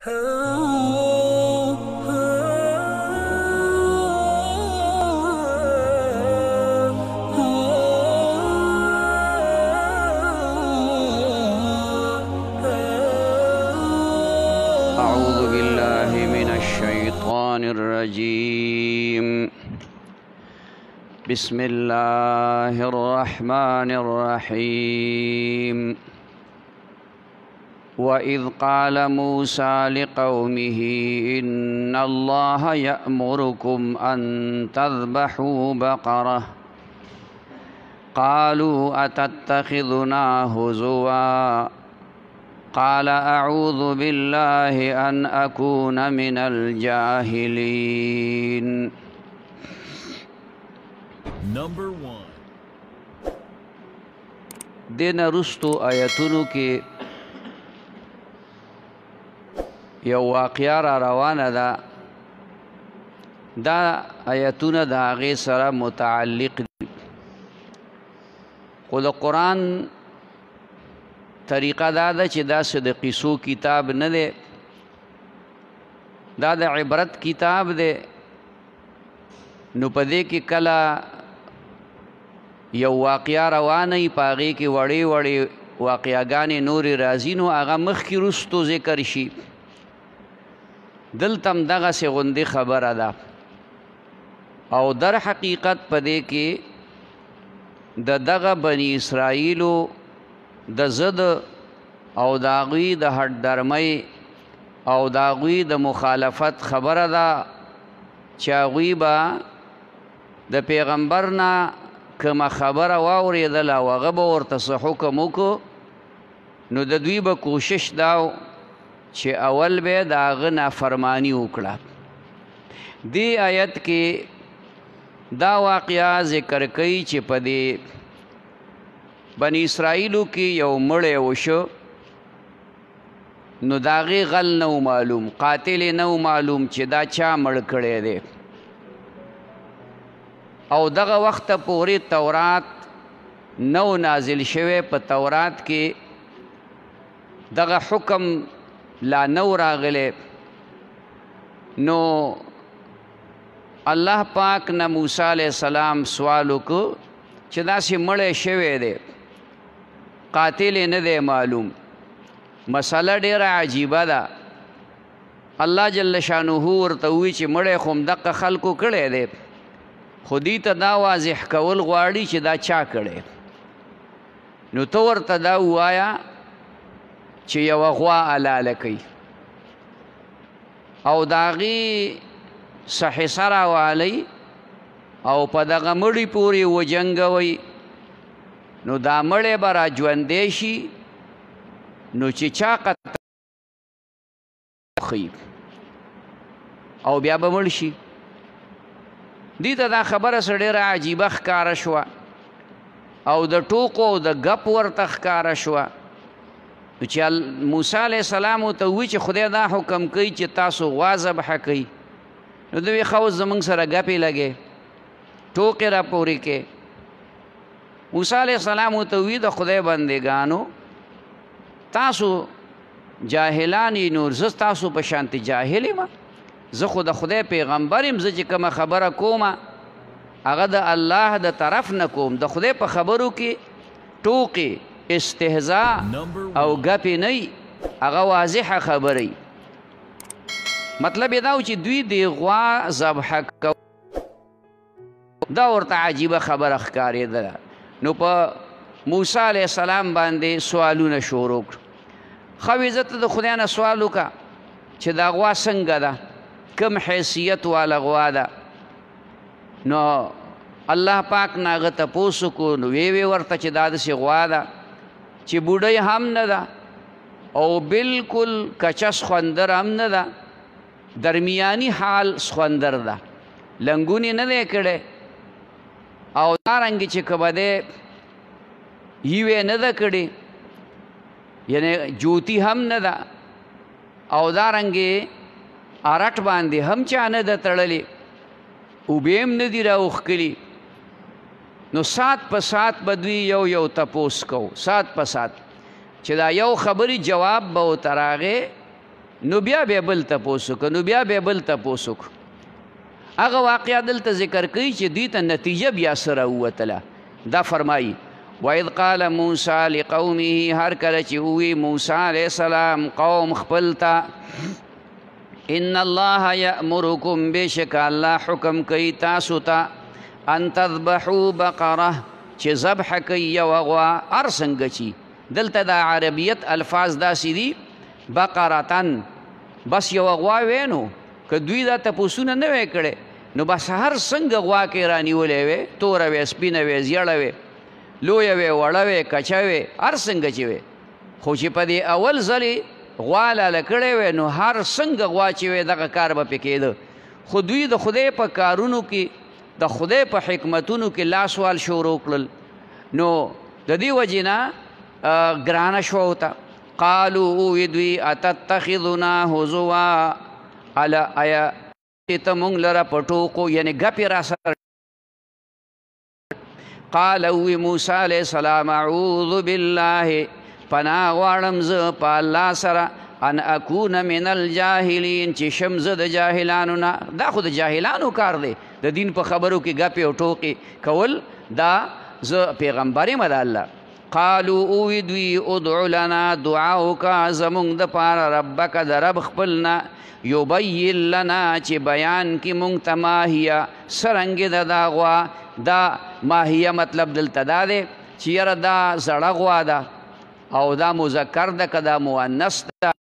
أعوذ بالله من الشيطان الرجيم. بسم الله الرحمن الرحيم. وإذ قال موسى لقومه إن الله يأمركم أن تذبحوا بقرة قالوا أتتخذنا هزوا قال أعوذ بالله أن أكون من الجاهلين. Number 1. دین رستو آیتونو کې یو واقعه را روانه ده. دا آیتونه د هغې سره متعلق دي، خو د قرآن طریقه دا ده چې داسې د قصو کتاب نه دی، دا د عبرت کتاب دی. نو په دې کې کله یو واقعه روانه وي، په هغې کې وړې وړې واقعګانې نورې راځي، نو هغه مخکې رستو ذکر شي. دلته هم دغسې غوندې خبره ده، او در حقیقت په دې کې د دغه بني اسرائیلو د ضد او د هغوی د هټ درمۍ او د هغوی د مخالفت خبره ده چې هغوی به د پیغمبر نه کومه خبره واورېدله او هغه به ورته څه حکم وکړو، نو د دوی به کوشش دا چې اول به د هغه نافرماني وکړه. دې آیت کې دا واقعه ذکر کوي چې په دې بني اسرائیلو کې یو مړی وشو، نو د هغې غل نه و معلوم، قاتل نه و معلوم چې دا چا مړ کړی دی. او دغه وخته پورې تورات نو نازل شوی، په تورات کې دغه حکم لا نو راغلی. نو الله پاک نه موسی علیه السلام سوال وکړو چې داسې مړی شوی دی، قاتل نه دی معلوم. مسله ډیره عجیبه ده. الله جل شانه ورته ووایي چې مړی خو همدغه خلکو کړی دی، خو دې ته دا واضح کول غواړي چې دا چا کړی. نو ته ورته دا ووایه چې یوه غوا حلاله کوي او د هغې څه حصه راوالی او په دغه مړي پورې وجنګوئ، نو دا مړی به را ژوندی شي، نو چې چا قتل خي او بیا به مړ شي. دې ته دا خبره څه ډېره عجیبه ښکاره شوه او د ټوکو او د ګپ ورته ښکاره شوه. نو چې موسی علیه السلام ورته ووایي چې خدای دا حکم کوي چې تاسو غوا ذبحه کوئ، نو دوی وایي ښه اوس زموږ سره ګپې لګې، ټوکې را پورې کې. موسی علیه السلام ورته ووایي د خدای بندګانو، تاسو جاهلان یې، نو زه تاسو په شانتې جاهل یم؟ زه خو د خدای پیغمبر یم، زه چې کومه خبره کومه هغه د الله د طرف نه کوم. د خدای په خبرو کې ټوکې، استهزاء او ګپې نه وي، هغه واضحه خبره وي. مطلب یې دا و چې دوی د غوا ذبحه کو، دا ورته عجیبه خبره ښکارېدله. نو په موسی علیه السلام باندې سوالونه شروع کړو. ښه وې زه ته د خدای نه سوال وکړه چې دا غوا څنګه ده، کم حیثیت والا غوا ده. نو الله پاک نه هغه تپوس وکړو، نو ویې ورته چې دا داسې غوا ده چې بوډۍ هم نه ده او بلکل کچه سخوندر هم نه ده، درمیاني حال سخوندر ده، لنګونې نه دی کړی او دارنګې چې که به دی یوې نه ده کړې، یعنی جوتی هم نه ده، او دارنګې ارټ باندې هم چا نه ده تړلې، اوبې هم نه دي راوښکلي. نو سات په سات به دوی یو یو تپوس کو، سات په سات چې دا یو خبرې جواب به ورته راغی نو بیا به بل تپوس وکړه نو بیا به بل تپوس وکړو هغه واقعه دلته ذکر کوي چې دوی ته نتیجه بیا سره ووتله دا فرمایي وَإِذْ قَالَ مُوسَى لِقَوْمِهِ هر کله چې ووی موسی علیه السلام قوم خپل ته ان الله یأمرکم بشک الله حکم کوي تاسو ته ان تذبحوا بقره چې ذبح کوي یو غوا هر څنګه چې دلته د عربیت الفاظ داسې دي بقرتن بس یو غوا وینو که دوی دا تپوسونه نه وی کړی نو بس هر څنګه غوا کې رانیولې وې توره وې سپینه وې زیړه وې لویه وې وړه وې کچه وې هر څنګه چې وې خو چې په دې اول ځلې غوا لاله کړی وې نو هر څنګه غوا چې وې دغه کار به پې کېده خو دوی د خدای په کارونو کې د خدای په حکمتونو کې لاس وال شروع کړل نو د دې وجې نه ګرانه شوه ورته قالو اووی دوی اتتخذنا هزوا آیا ته مونږ لره په ټوکو یعنې ګپې را سره قال اووی موسی علیه السلام اعوذ بالله پناه غواړم زه په الله سره ان اکون من الجاهلین چې شم زه د جاهلانو نه دا خو د جاهلانو کار دی د دین په خبرو کې ګپې او ټوکې کول دا زه پیغمبر یم د الله قالو اووی دوی ادعو لنا دعا وکړه زمونږ دپاره ربک د رب خپلنا یبین لنا چې بیان کی مونږ ته ماهیه څرنګې د دا غوا دا ماهیه مطلب دلته دا دی چې یاره دا زړه غوا ده او دا مذکر ده که دا مؤنث ده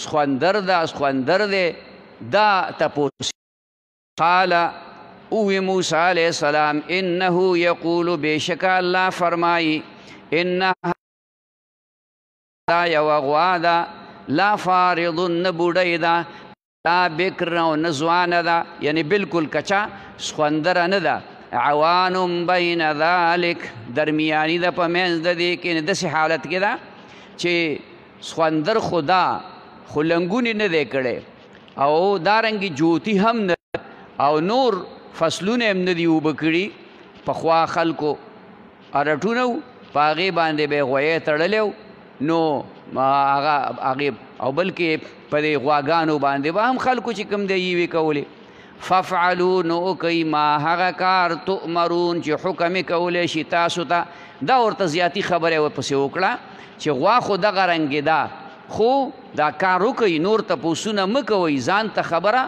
سخوندر ده سخوندر دی دا تپوس قال اوی موسی علیہ السلام انه یقول بیشک الله فرمائی انها دا یو غوا ده لا فارض نه بوډۍ ده لا بکر او نه ځوانه ده یعنی بالکل کچا سخوندره نه ده عوان بین ذلک درمیانی ده په منځ د دې کې داسې حالت کې ده چې سخوندر خدا خو لنګونې نه دی کړی او دارنګې جوتي هم نه او نور فصلونه هم نه دي اوبه کړي پخوا خلکو ارټونه وو په هغې باندې به یې غویې تړلی نو هغې او بلکې په دې غواګانو باندې به هم خلکو چې کوم دی یې وې کولې فافعلو نو وکئ ما هغه کار تؤمرون چې حکم یې کولی شي تاسو ته دا ورته زیاتي خبره ورپسې وکړه چې غوا خو دغه رنګې ده خو دا کار وکئ نور تپوسونه مه کوئ ځان ته خبره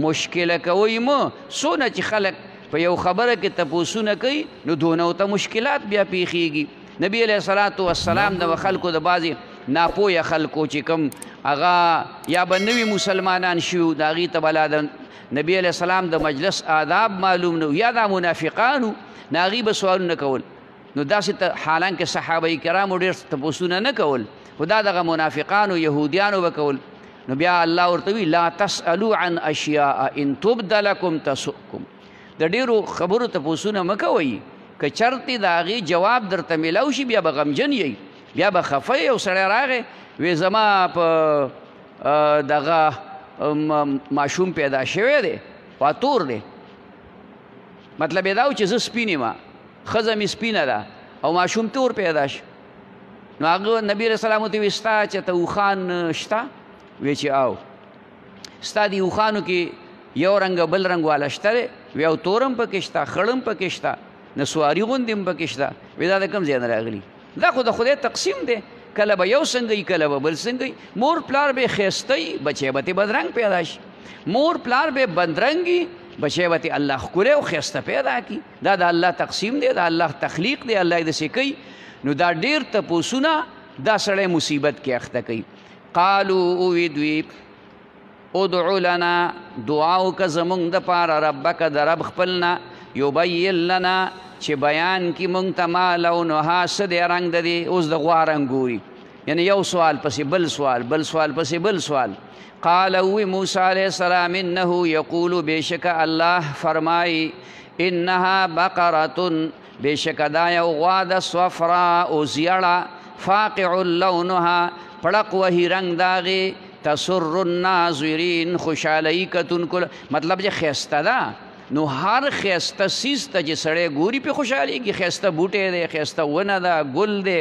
مشکله کوئ مه څونه چې خلک په یو خبره کې تپوسونه کوي نو دونه ورته مشکلات بیا پیښیږي نبی علیه الصلاة والسلام د خلکو د بعضې ناپویه خلکو چې کوم هغه یا به نوي مسلمانان شوي د هغې ته بلا د نبی علیه السلام د مجلس آداب معلوم نه یا دا منافقانو نه هغې به سوالونه کول نو داسې حالانکه صحابه کرامو ډېر تپوسونه نه کول خو دا دغه منافقانو یهودیانو به کول نو بیا الله ورته وی لا تسألوا عن اشیاء ان تبد لکم تسؤکم د ډېرو خبرو تپوسونه مه کوئ که چرتې د هغې جواب درته میلاو شي بیا به غمجن یئ بیا به خفه یو سړی راغی وی زما په دغه ماشوم پیدا شوی دی وا تور دی مطلب یې دا و چې زه سپین یم ښځه مې سپینه ده او ماشوم تور پیدا شو نو هغه نبی علیه السلام ورته وایي ستا چېرته اوښان شته وی چې او ستا دې اوښانو کې یو رنګ بل رنګ والا شته دی وی او تور هم پکې شته خړ هم پکې شته نسواري غوندې هم پکې شته وی دا د کوم ځای نه راغلي دا خو د خدای تقسیم دی کله به یو څنګه وي کله به بل څنګه وي مور پلار به ښایسته وي بچی به ترې بدرنګ پیدا شي مور پلار به بدرنګ وي بچی به ترې الله ښکلی او ښایسته پیدا کړي دا د الله تقسیم دی دا الله تخلیق دی الله یې داسې کوي نو دا ډېر تپوسونه دا سړی مصیبت کې اخته کوي قالو اووی دوی ادعو لنا دعا وکړه زمونږ دپاره ربک د رب خپلنا یبین لنا چې بیان کی مونږ ته ما لونها څه دی رنګ د دې اوس د غوا رنګ ګوري یعنی یو سوال پسې بل سوال بل سوال پسې بل سوال قال اوی موسی علیه السلام انه یقول بېشکه الله فرمایي انها بقرة بېشکه دا یو غوا ده صفراء زیړه فاقع لونها پړق وهي رنګ د هغې تسر الناظرین خوشحالۍ کتونکو مطلب چې ښایسته ده نو هر ښایسته څیز ته چې سړی ګوري پې خوشحالېږي ښایسته بوټی دی ښایسته ونه ده ګل دی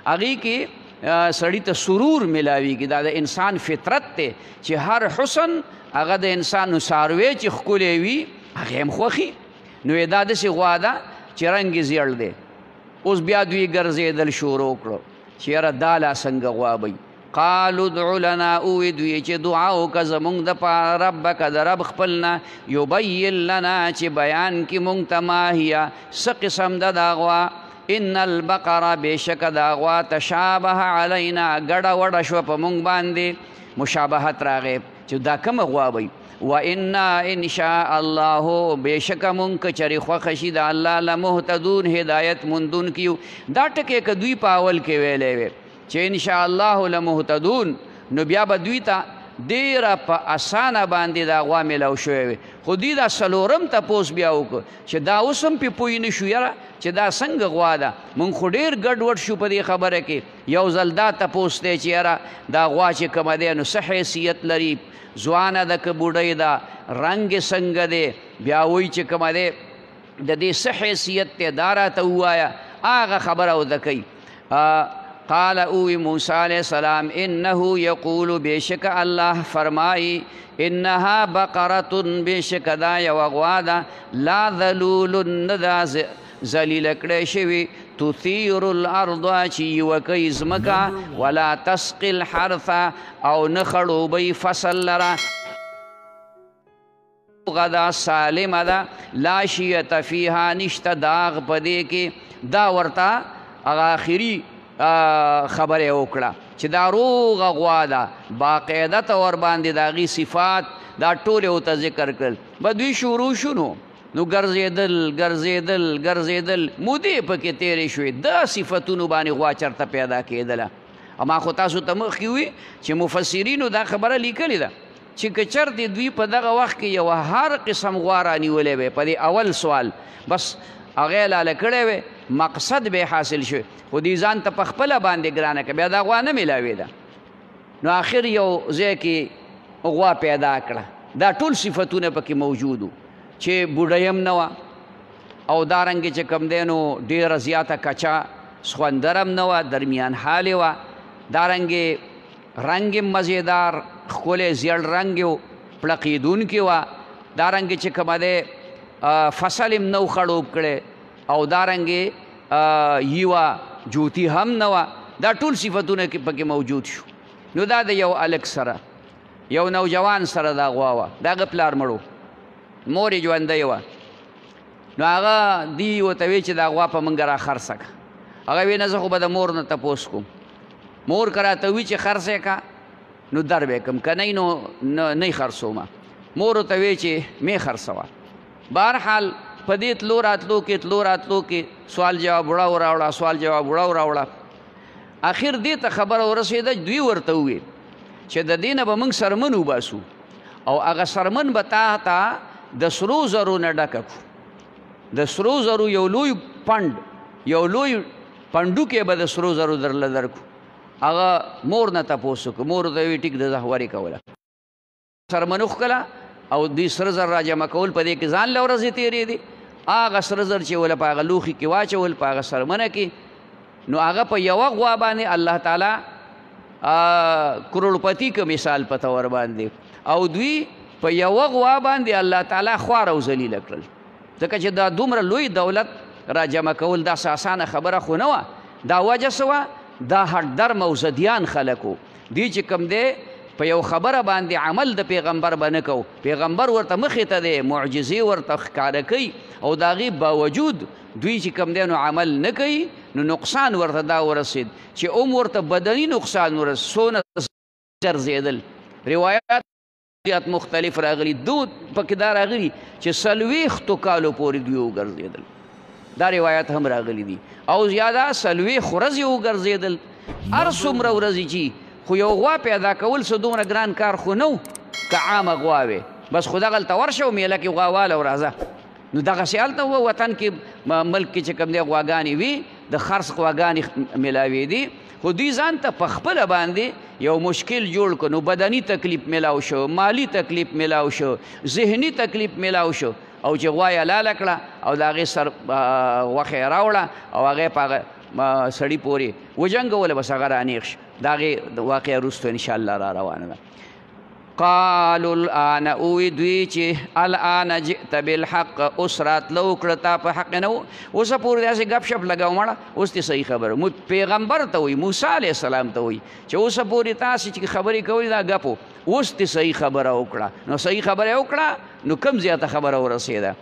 هغې کې سړی ته سرور ملاویږي دا د انسان فطرت دی چې هر حسن هغه د انسان نو څاروی چې ښکلی وي هغې هم خوښي نو یې دا داسې غوا ده چې رنګ یې زیړ دی اوس بیا دوی ګرځېدل شروع کړو چې یاره دا لا څنګه غوا به قالو ادعو لنا اوی دوی چې دعا وکړه زمونږ دپاره ربک د رب خپلنا یبین لنا چې بیان کي مونږ ته ما هیه څه قسم ده دا غوا ان البقره بېشکه دا غوا تشابه علینا ګډه وډه شوه په مونږ باندې مشابهت راغی چې دا کومه غوا وی و انا ان شاء الله بېشکه مونږ که چرې خوښه شي د الله لمهتدون هدایت موندون کیو دا ټکې که دوی په اول کې ویلی وی چې ان شاء الله لمهتدون نو بیا به دوی ته ډېره په اسانه باندې دا غوا میلاو شوی وي خو دوی دا څلورم تپوس بیا وکړو چې دا اوس هم پې پوه نه شو یاره چې دا څنګه غوا ده مونږ خو ډېر ګډوډ شو په دې خبره کې یو ځل دا تپوس دی چې یاره دا غوا چې کومه دی نو څه حیثیت لري ځوانه ده که بوډۍ ده رنګ یې څنګه دی بیا وایي چې کومه دی د دې څه حیثیت دی دا راته ووایه هغه خبره ورته کوي قال اوی موسی علیہ السلام انه یقول بیشک الله فرمائی انها بقره بیشک دا یو غوا ده لا ذلول ندا ذلیل کړی شوي تثیر الارض چې یوه کوي ځمکه ولا تسقي الحرث او نه خړوبوي فصل لره غدا سالمه ده لا شیته فیها نشته داغ په دې کې دا ورته هغه آخري خبره وکړه چې دا روغه غوا ده باقاعده طور باندې د هغې صفات دا ټول یې ورته ذکر کړل به دوی شروع شو نو ګرځېدل مودې پکې تېرې شوې دا صفتونو باندې غوا چرته پیدا کېدله اما خو تاسو ته مخکې وي چې مفسرینو دا خبره لیکلې ده چې که چرته دوی په دغه وخت کې یوه هر قسم غوا رانیولې وی په دې اول سوال بس هغې لاله کړی وی مقصد به حاصل شوی خو دې ځان ته په خپله باندې ګرانه که بیا دا غوا نه میلاوېده نو آخر یو ځای کې غوا پیدا کړه دا ټول صفتونه پکې موجود وو چې بوډۍ هم نه وه او دارنګې چې کوم دی نو ډېره زیاته کچا سخوندر هم نه وه درمیان حالې وه دارنګې رنګ هم مزېدار ښکلی زیړ رنګ یو پړقېدونکې وه دارنګې چې کومه دی فصل هم نه و خړوب کړی او دارنګې یوه جوتی هم نه وه دا ټول صفتونه پکې موجود شو نو دا د یو هلک سره یو نوجوان سره دا غوا وه د هغه پلار مړو مور یې ژوندۍ وه نو هغه دی ورته وی چې دا غوا په موږ را خرڅه کړه هغه وی نه زه خو به د مور نه تپوس کوم مور که راته وي چې خرڅ یې کړه نو در به یې کړم که نه نو نه یې خرڅومه مور ورته وی چې مې خرڅوه بهرحال په دې تلو راتلو کې سوال جواب وړه راوړه سوال جواب وړه راوړه آخر دې ته خبره ورسېده دوی ورته وویل چې د دې نه به موږ سرمن وباسو او هغه سرمن به تا ته د سرو زرو نه ډکه کړو د سرو زرو یو لوی پنډوکې به د سرو زرو درله درکړو هغه مور نه تپوس وکړو مور ورته وی ټیک د زهورې کوله سرمن وښکله او دوی سره زر را جمع کول په دې کې ځان له ورځې تېرېدې هغه سره زر چې وله په هغه لوښي کې واچول په هغه سرمنه کې نو هغه په یوه غوا باندې الله تعالی کروڑپتی که مثال په طور باندې او دوی په یوه غوا باندې الله تعالی خوار او ذلیله کړل ځکه چې دا دومره لوی دولت را جمع کول دا اسانه خبره خو نه وه دا وجه څه وه دا هډدرم او زدیان خلک وو دوی چې کوم دی په یو خبره باندې عمل د پیغمبر به نه کوو پیغمبر ورته مخې ته دی معجزې ورته ښکاره کوي او د هغې باوجود دوی چې کوم دی نو عمل نه کوي نو نقصان ورته دا ورسېد چې ورته بدني نقصان ورسېد څونه ګرځېدل روایات مختلف راغلي دود پکې دا راغلي چې 40 کالو پورې دوی وګرځېدل دا روایات هم راغلي دي او زیاده 40 ورځې وګرځېدل هر څومره ورځې چې خو یو غوا پیدا کول څه دومره ګران کار خو نه و که عامه غوا وې بس خو دغلته ورشه او میله کې غواواله او راځه نو دغسې هلته و وطن کې ملک کې چې کوم دی غواګانې وي د خرڅ غواګانې میلاوېدې خو دوی ځان ته په خپله باندې یو مشکل جوړ کړو نو بدني تکلیف میلاو شو مالی تکلیف میلاو شو ذهني تکلیف میلاو شو او چې غوا یې لاله کړه او د هغې سر غوښه یې راوړه او هغې په هغه سړي پورې وجنګوله بس هغه رانیغ شي د هغې د واقعه وروسته انشاءالله را روانه ده. قالوا الآن اوی دوی چې الآن جئت بالحق اوس راتلو کړه تا په حق نه و اوسه پورې داسې گپ شپ لګاو مړه اوس دې صحیح خبره پیغمبر ته وایي موسی علیه السلام ته وایي چې اوسه پورې تاسې چې خبرې کوئ دا ګپو اوس دې صحیح خبره وکړه نو صحیح خبره یې وکړه نو کم زیاته خبره ورسېده.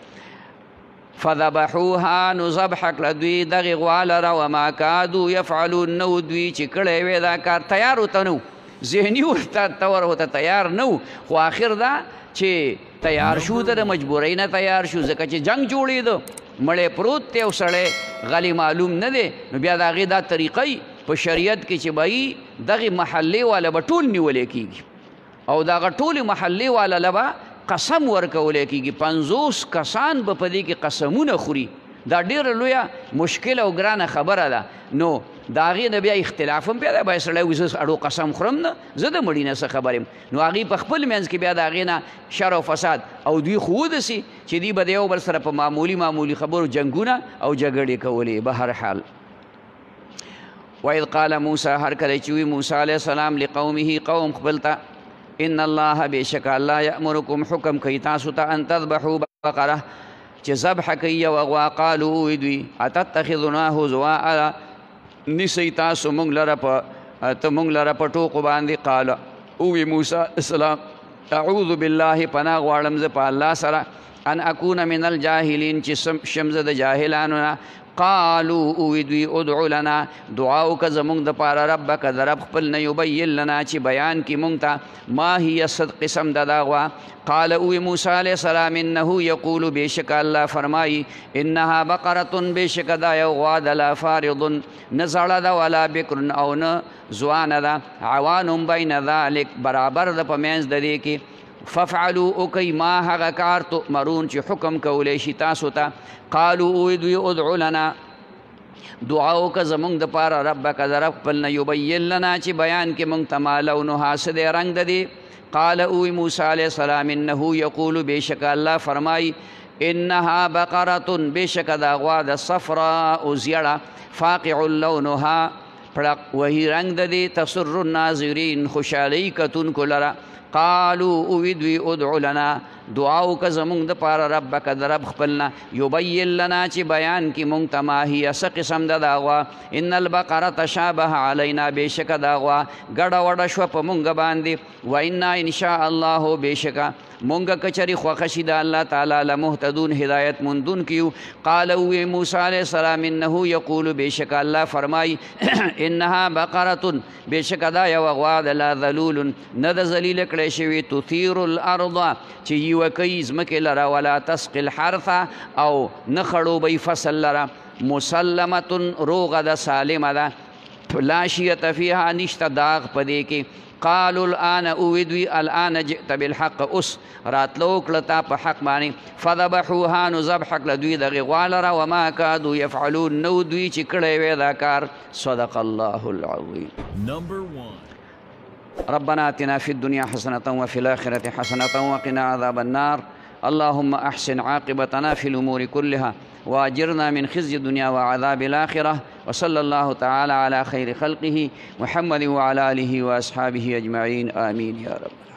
فذبحوها نو ذبح کړه دوی دغې غوا لره وما کادو یفعلون نو دوی چې کړی وی دا کار تیار ورته نه ذهني ورته تور ورته تیار نه و خو آخر دا چې تیار شو د مجبورۍ نه تیار شو ځکه چې جنګ جوړېده مړی پروت دی او سړی غلی معلوم نه دی نو بیا د هغې دا طریقه په شریعت کې چې به دغې محلې والا به ټول نیولی کېږي او د هغه ټولې محلې والا له به قسم ورکولی کېږي 50 کسان به په دې کې قسمونه خوري دا ډېره لویه مشکل او ګرانه خبره ده. نو د هغې نه بیا اختلاف هم پیدا باید سړی وایي زه اړو قسم خورم نه زه د مړي نه څه خبر یم نو هغې په خپل منځ کې بیا د هغې نه شر او فساد او دوی خو ودسي چې دوی به د یو بل سره په معمولي خبرو جنګونه او جګړې کولې به هر حال. وإذ قال موسی هر کله چې وي موسی علیه السلام لقومه قوم خپل ته ان الله بېشکه الله یأمرکم حکم کوي تاسو ته ان تذبحوا بقره چې ذبح کوي یو غوا قالو وی دوی اتتخذنا هزوا نیسئ تاسو مونږ لره په ټوقو باندې قال اوی موسی السلام اعوذ بالله پناه غواړم زه په الله سره ان اکون من الجاهلین چې شم زه د جاهلانو نه. قالو اوی دوی ادعو لنا دعا وکړه زمونږ دپاره ربک د رب خپل نه یبین لنا چې بیان کړي مونږ ته ما هي صد قسم د دا غوا. قال اوی موسی علیه السلام انه یقول بېشک الله فرمایي انها بقرة بېشک دا یو غوا ده لا فارض نه زړه ده ولا بکر او نه ځوانه ده عوان بین ذلک برابر ده په منځ د دې کې. ففعلوا اوکی ما هغه کار تؤمرون چې حکم کولی شي تاسو ته. قالو اوی دوی ادعو لنا دعا وکړه زمونږ دپاره ربک د رب خپل نه یبین لنا چې بیان کې مونږ ته ما لونها څه دی رنګ د دې. قال اوی موسی علیه السلام انه یقول بېشک الله فرمایي انها بقرة بېشک دا غوا د صفراء زیړه فاقع لونها پړق وهي رنګ د دې تسر الناظرین خوشحالۍ کتونکو لره. قالو اوی دوی ادعو لنا دعا وکړه زمونږ دپاره ربک د رب خپل نه یبین لنا چې بیان کړي مونږ ته ما هي څه قسم ده دا غوا. ان البقره تشابه علینا بېشکه دا غوا ګډه وډه شوه په مونږ باندې. و انا انشاء الله بېشکه مونږ کچرې خوښه شي د الله تعالی لمهتدون هدایت موندون کیو. قال اوی موسی علیه السلام انه یقول بېشکه الله فرمایي انها بقرة بېشکه دا یوه غوا ده لا ذلول نه ده ذلیله کړی شوي تثیر الارض چې یوه کوي ځمکې لره ولا تسقي الحرث او نه خړوبوي فصل لره مسلمة روغه ده سالمه ده لا شیة فیها نشته داغ په دې کې. قالوا الآن اوی دوی الآن جئت بالحق اوس راتلو کړه تا په حق باندې. فذبحوها نو ذبح کړه دوی دغې غوا لره وما کادو یفعلون نو دوی چې کړی وی دا کار. صدق الله العظیم. Number 1. ربنا آتنا في الدنيا حسنة وفي الآخرة حسنة وقنا عذاب النار. اللهم أحسن عاقبتنا في الأمور كلها وأجرنا من خزي الدنيا وعذاب الآخرة. وصلى الله تعالى على خير خلقه محمد وعلى آله وأصحابه أجمعين آمين يا رب.